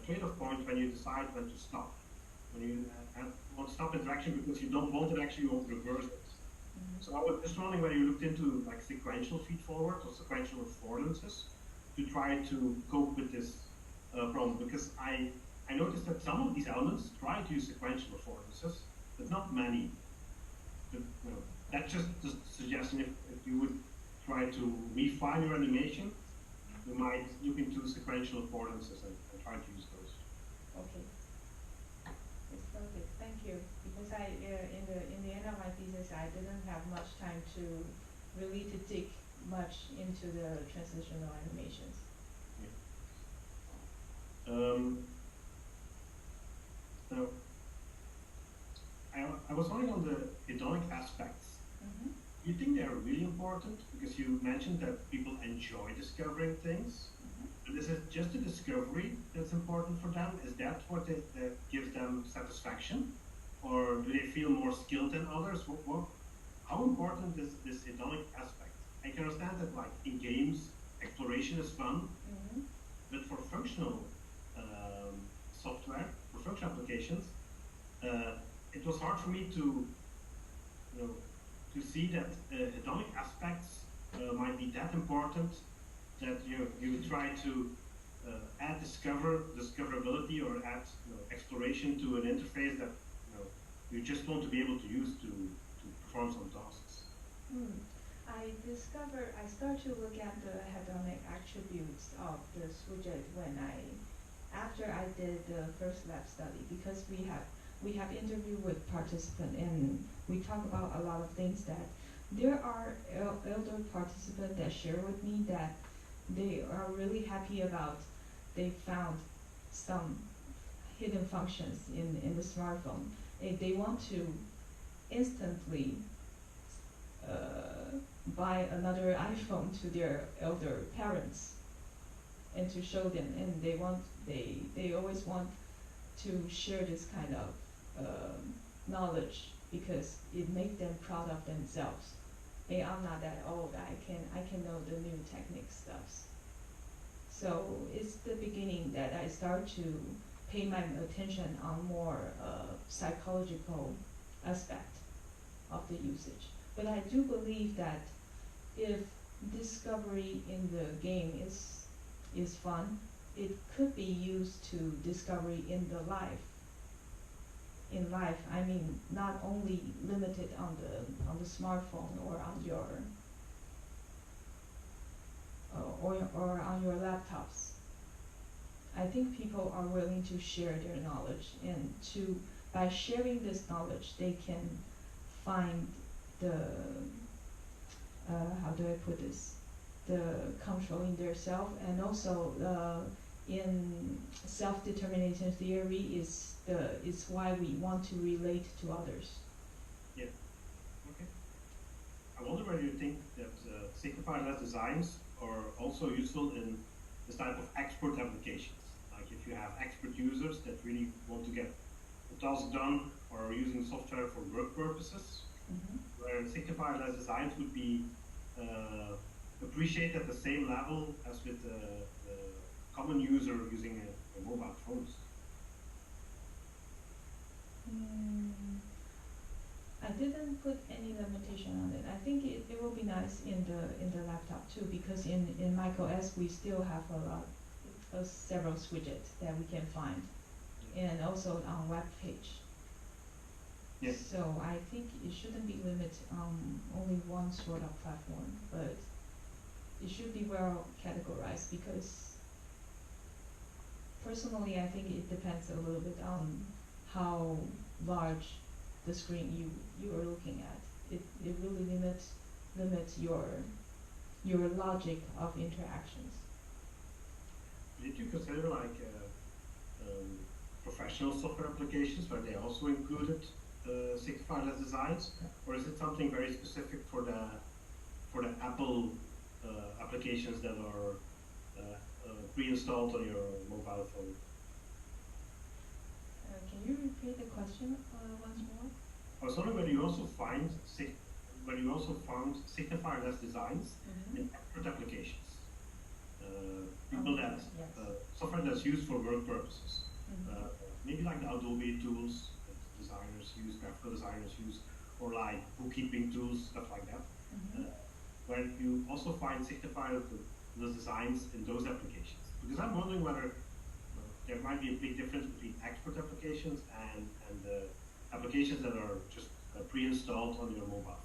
trade-off point when you decide when to stop. When you want to stop interaction because you don't want it actually, you want to reverse it. So I was just wondering whether you looked into like sequential feed-forward or sequential affordances to try to cope with this problem, because I noticed that some of these elements try to use sequential affordances, but not many. But, that's just a suggestion. If you would try to refine your animation, you might look into sequential affordances and try to use those. Okay. It's perfect. Thank you. Because in the end of my thesis, I didn't have much time to really dig much into the transitional animations. Now, I was wondering on the hedonic aspects. Do you think they are really important? Because you mentioned that people enjoy discovering things. But is it just the discovery that's important for them? Is that what that gives them satisfaction? Or do they feel more skilled than others? How important is this hedonic aspect? I can understand that, like in games, exploration is fun, but for functional software, for functional applications, it was hard for me to see that hedonic aspects might be that important that you would try to add discoverability or add exploration to an interface that you just want to be able to use to perform some tasks. I started to look at the hedonic attributes of the widget after I did the first lab study, because we have interviewed with participants and we talk about a lot of things. That there are elder participants that share with me that they are really happy about, they found some hidden functions in the smartphone. They want to instantly buy another iPhone to their elder parents and to show them, and they always want to share this kind of knowledge because it makes them proud of themselves. Hey, I'm not that old. I can know the new technique stuffs. So it's the beginning that I start to pay my attention on more psychological aspect of the usage. But I do believe that if discovery in the game is fun, it could be used to discovery in the life. In life, I mean, not only limited on the smartphone or on your or on your laptops. I think people are willing to share their knowledge, and by sharing this knowledge, they can find the how do I put this? The control in their self, and also in self-determination theory is why we want to relate to others. Yeah. Okay. I wonder whether you think that signifier-less designs are also useful in this type of expert applications. Like if you have expert users that really want to get the task done or are using software for work purposes, where signifier-less designs would be appreciated at the same level as with the common user using mobile phones. I didn't put any limitation on it. I think it will be nice in the laptop too, because in macOS we still have a lot of several widgets that we can find, and also on web page. Yes. So I think it shouldn't be limited on only one sort of platform, but it should be well categorized, because personally I think it depends a little bit on how large the screen you are looking at. It really limits your logic of interactions. Did you consider like professional software applications where they also included signifier-less designs, or is it something very specific for the Apple applications that are pre-installed on your mobile phone? Can you repeat the question once more? I was wondering whether you also found signifier-less designs in expert applications. people that yes. Software that's used for work purposes. Maybe like the Adobe tools that designers use, graphical designers use, or like bookkeeping tools, stuff like that. Where you also find signifier of the designs in those applications. Because I'm wondering whether there might be a big difference between expert applications and applications that are just pre-installed on your mobile phone.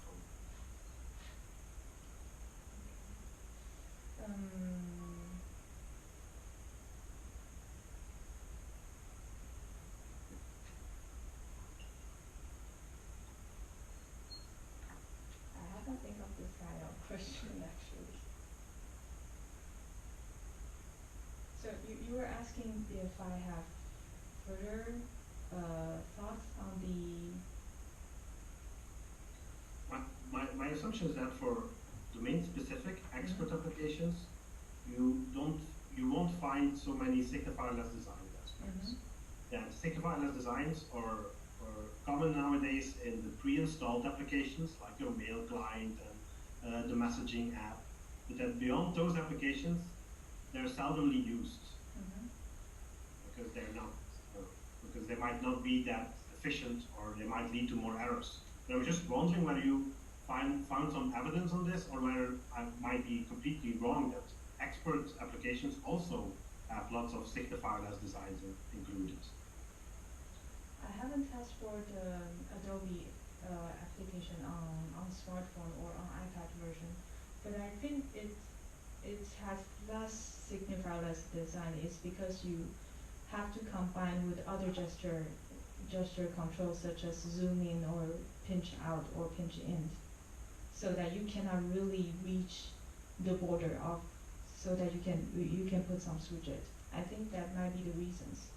I haven't think of this kind of question actually. So you were asking if I have further thoughts on the. My assumption is that for domain-specific expert applications, you won't find so many signifier-less design aspects. And signifier-less designs are common nowadays in the pre-installed applications like your mail client and the messaging app. But then beyond those applications, they're seldomly used because they're not, because they might not be that efficient, or they might lead to more errors. But I was just wondering whether you found some evidence on this, or whether I might be completely wrong that expert applications also have lots of signifier-less designs included. I haven't tested for the Adobe application on smartphone or on iPad version, but I think it has less signifier-less design. It's because you have to combine with other gesture controls such as zoom in or pinch out or pinch in, so that you cannot really reach the border of, so that you can put some widget. I think that might be the reasons.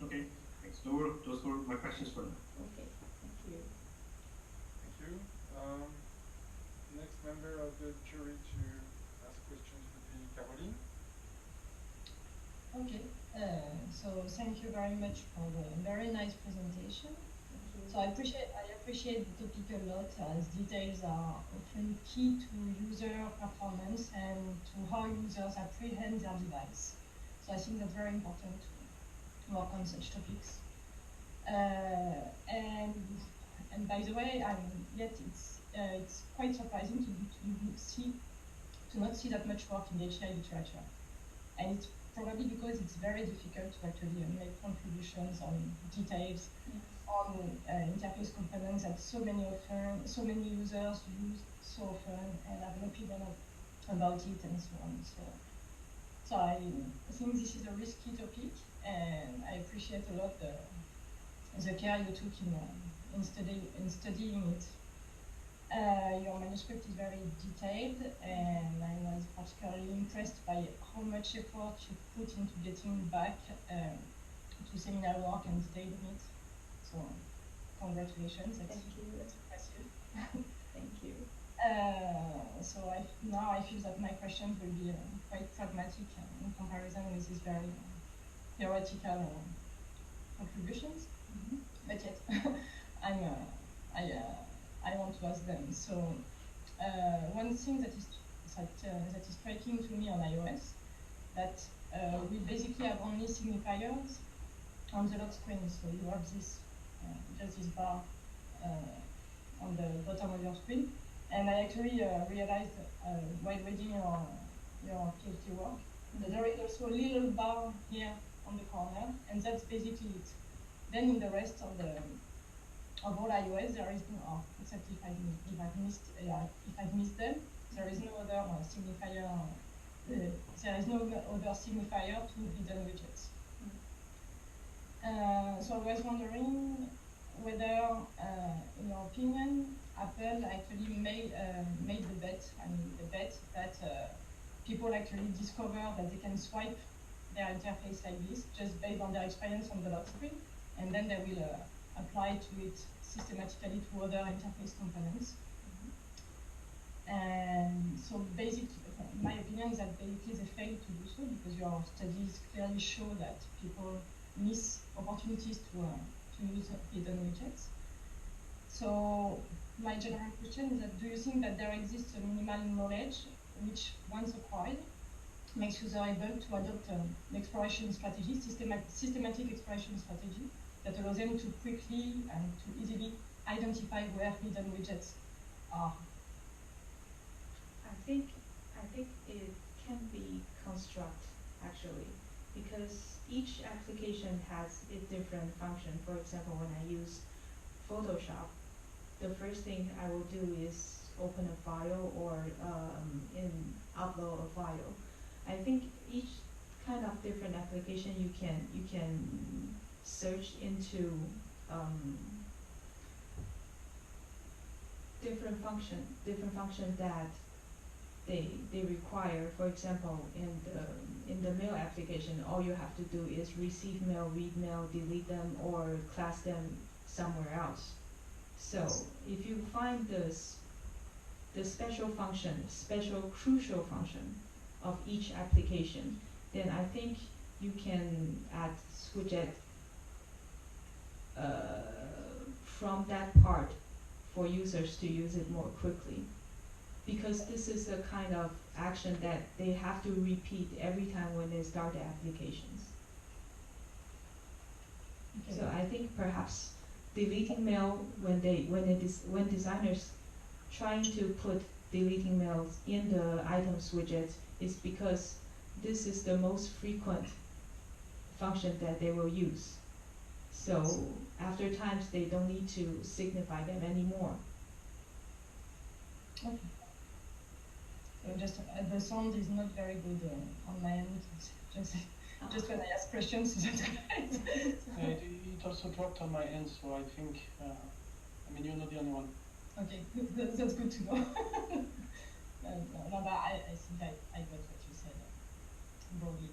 Okay, thanks. Those were my questions for now. Okay, thank you. Thank you. Next member of the jury to ask questions would be Caroline. Okay, so thank you very much for the very nice presentation. So I appreciate the topic a lot, as details are often key to user performance and to how users apprehend their device. So I think that's very important to work on such topics. And by the way, yet it's quite surprising to not see that much work in the HI literature, and it's probably because it's very difficult to actually make contributions on details on interface components that so many users use so often and have an opinion about it and so on. So I think this is a risky topic, and I appreciate a lot the care you took in studying it. Your manuscript is very detailed, and I was particularly impressed by how much effort you put into getting back to seminar work and detailing it. So, congratulations. Thank you. That's impressive. Thank you. So now I feel that my questions will be quite pragmatic in comparison with these very theoretical contributions. But yet, I want to ask them. So one thing that is striking to me on iOS, that we basically have only signifiers on the lock screen. So you have this just this bar on the bottom of your screen, and I actually realized while reading your PhD work that there is also a little bar here on the corner, and that's basically it. Then in the rest of all iOS, there is no, except if I've missed them, there is no other signifier. There is no other signifier to hidden widgets. So I was wondering whether, in your opinion, Apple actually made the bet. That people actually discover that they can swipe their interface like this just based on their experience on the lock screen, and then they will apply to it systematically to other interface components. And so basically, my opinion is that basically they failed to do so, because your studies clearly show that people miss opportunities to use hidden widgets. So my general question is that, do you think that there exists a minimal knowledge which once acquired makes user able to adopt an exploration strategy, systematic exploration strategy that allows them to quickly and to easily identify where hidden widgets are. I think it can be construct actually, because each application has a different function. For example, when I use Photoshop, the first thing I will do is open a file or upload a file. I think each kind of different application you can search into different function that they require. For example, in the mail application, all you have to do is receive mail, read mail, delete them, or class them somewhere else. So if you find the special crucial function of each application, then I think you can add widget from that part for users to use it more quickly. Because this is the kind of action that they have to repeat every time when they start the applications. Okay. So I think perhaps deleting mail when designers trying to put deleting mails in the items widget is because this is the most frequent function that they will use. So after times they don't need to signify them anymore. Okay. So just the sound is not very good on my end. Just when I ask questions, that's great. It also dropped on my end, so I think, I mean, you're not the only one. Okay, that's good to know. No, but I think I got what you said broadly.